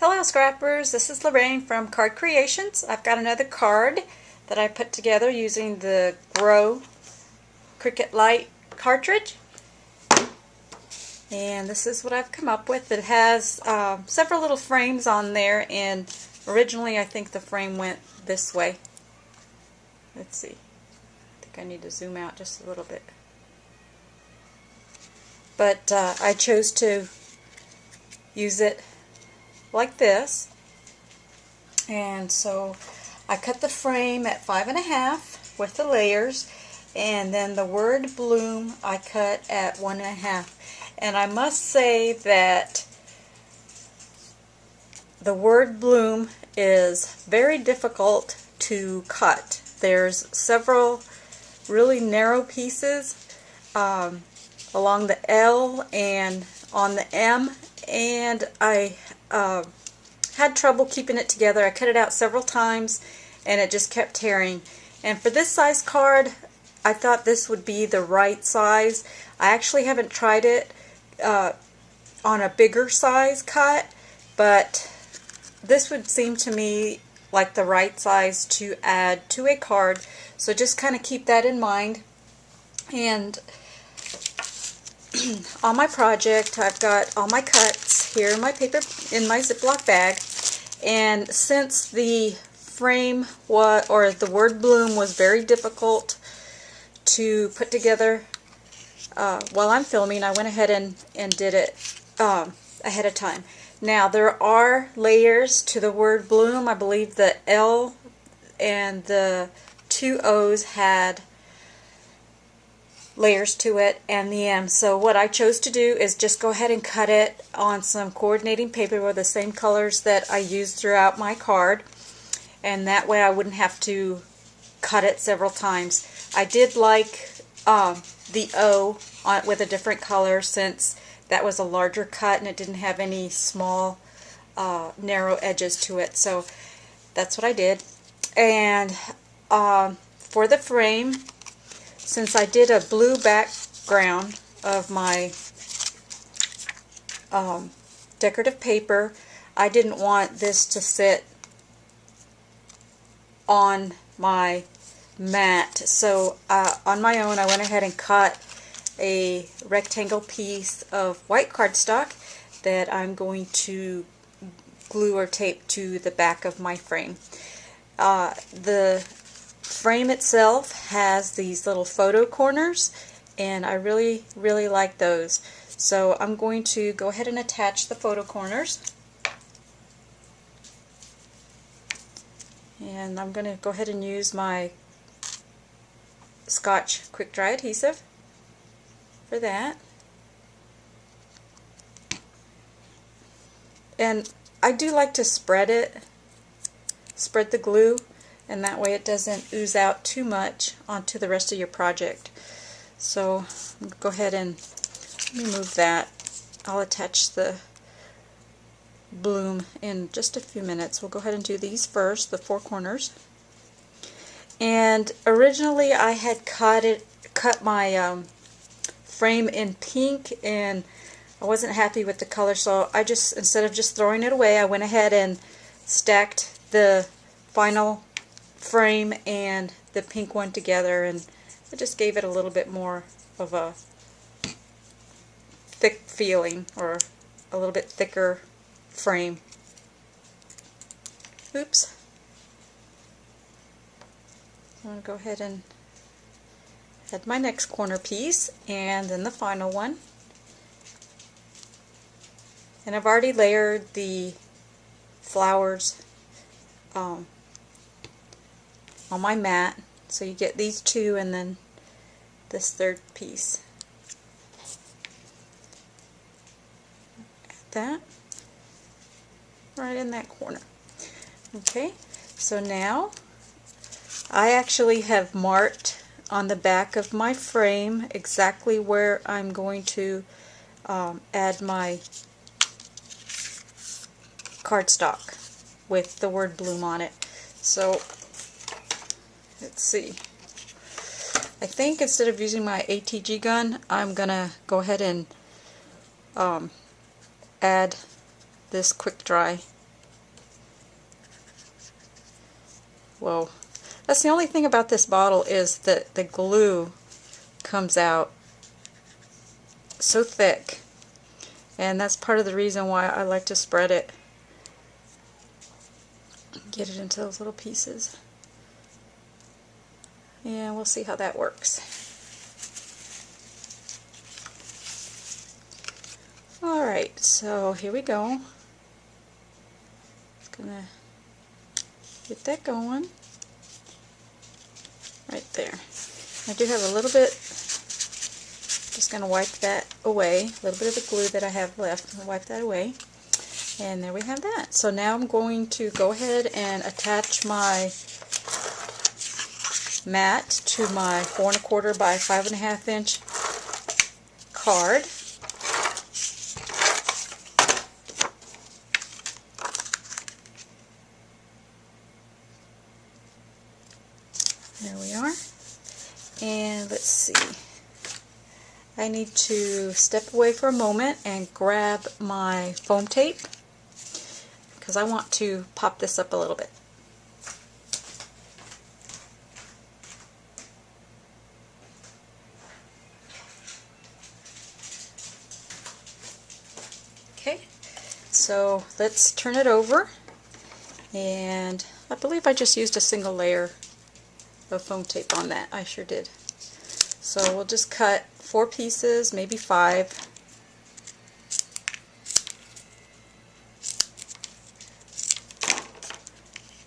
Hello scrappers, this is Lorraine from Card Creations. I've got another card that I put together using the Cricut Lite Cartridge. And this is what I've come up with. It has several little frames on there, and originally I think the frame went this way. Let's see. I think I need to zoom out just a little bit. But I chose to use it like this, and so I cut the frame at 5.5 with the layers, and then the word bloom I cut at 1.5. And I must say that the word bloom is very difficult to cut. There's several really narrow pieces along the L and on the M, and I had trouble keeping it together. I cut it out several times and it just kept tearing. And for this size card, I thought this would be the right size. I actually haven't tried it on a bigger size cut, but this would seem to me like the right size to add to a card. So just kind of keep that in mind. And on my project, I've got all my cuts here in my paper, in my Ziploc bag. And since the frame or the word bloom was very difficult to put together while I'm filming, I went ahead and did it ahead of time. Now there are layers to the word bloom. I believe the L and the two O's had layers to it, and the M. So what I chose to do is just go ahead and cut it on some coordinating paper with the same colors that I used throughout my card, and that way I wouldn't have to cut it several times. I did like the O with a different color, since that was a larger cut and it didn't have any small narrow edges to it, so that's what I did. And for the frame, since I did a blue background of my decorative paper, I didn't want this to sit on my mat. So on my own, I went ahead and cut a rectangle piece of white cardstock that I'm going to glue or tape to the back of my frame. The frame itself has these little photo corners, and I really like those. So I'm going to go ahead and attach the photo corners, and I'm going to go ahead and use my Scotch quick dry adhesive for that. And I do like to spread the glue, and that way it doesn't ooze out too much onto the rest of your project. So I'm going to go ahead and remove that. I'll attach the bloom in just a few minutes. We'll go ahead and do these first, the four corners. And originally I had cut my frame in pink, and I wasn't happy with the color, so I just, instead of just throwing it away, I went ahead and stacked the final frame and the pink one together, and I just gave it a little bit more of a thick feeling, or a little bit thicker frame. Oops. I'm going to go ahead and add my next corner piece, and then the final one. And I've already layered the flowers on my mat, so you get these two and then this third piece. Add that right in that corner. Okay, so now I actually have marked on the back of my frame exactly where I'm going to add my cardstock with the word bloom on it. So let's see. I think instead of using my ATG gun, I'm gonna go ahead and add this quick dry Whoa. That's the only thing about this bottle is that the glue comes out so thick. And that's part of the reason why I like to spread it. Get it into those little pieces. And we'll see how that works. Alright, so here we go. Just gonna get that going. Right there. I do have a little bit, just going to wipe that away, a little bit of the glue that I have left, I'll wipe that away. And there we have that. So now I'm going to go ahead and attach my mat to my 4 1/4 by 5 1/2 inch card. There we are. And let's see. I need to step away for a moment and grab my foam tape because I want to pop this up a little bit. Okay, so let's turn it over, and I believe I just used a single layer of foam tape on that. I sure did. So we'll just cut 4 pieces, maybe 5.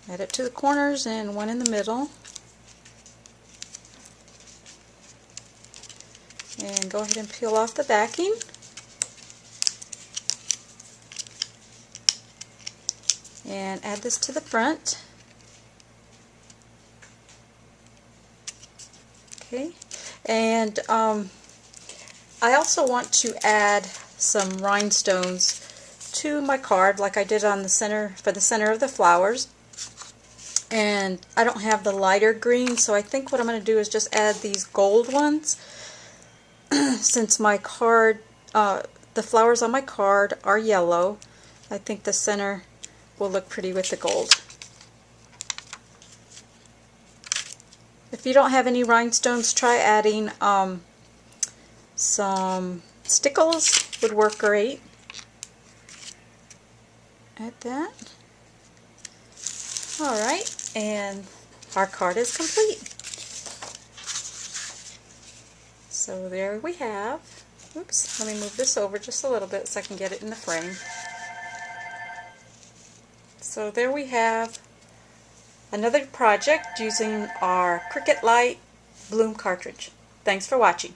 Add it to the corners and 1 in the middle. And go ahead and peel off the backing. And add this to the front. Okay, and I also want to add some rhinestones to my card like I did on the center, for the center of the flowers. And I don't have the lighter green, so I think what I'm going to do is just add these gold ones. Since my card, the flowers on my card are yellow, I think the center will look pretty with the gold. If you don't have any rhinestones, try adding some stickles, would work great. Add that. Alright, and our card is complete. So there we have, oops, let me move this over just a little bit so I can get it in the frame. So there we have another project using our Cricut Lite Bloom Cartridge. Thanks for watching.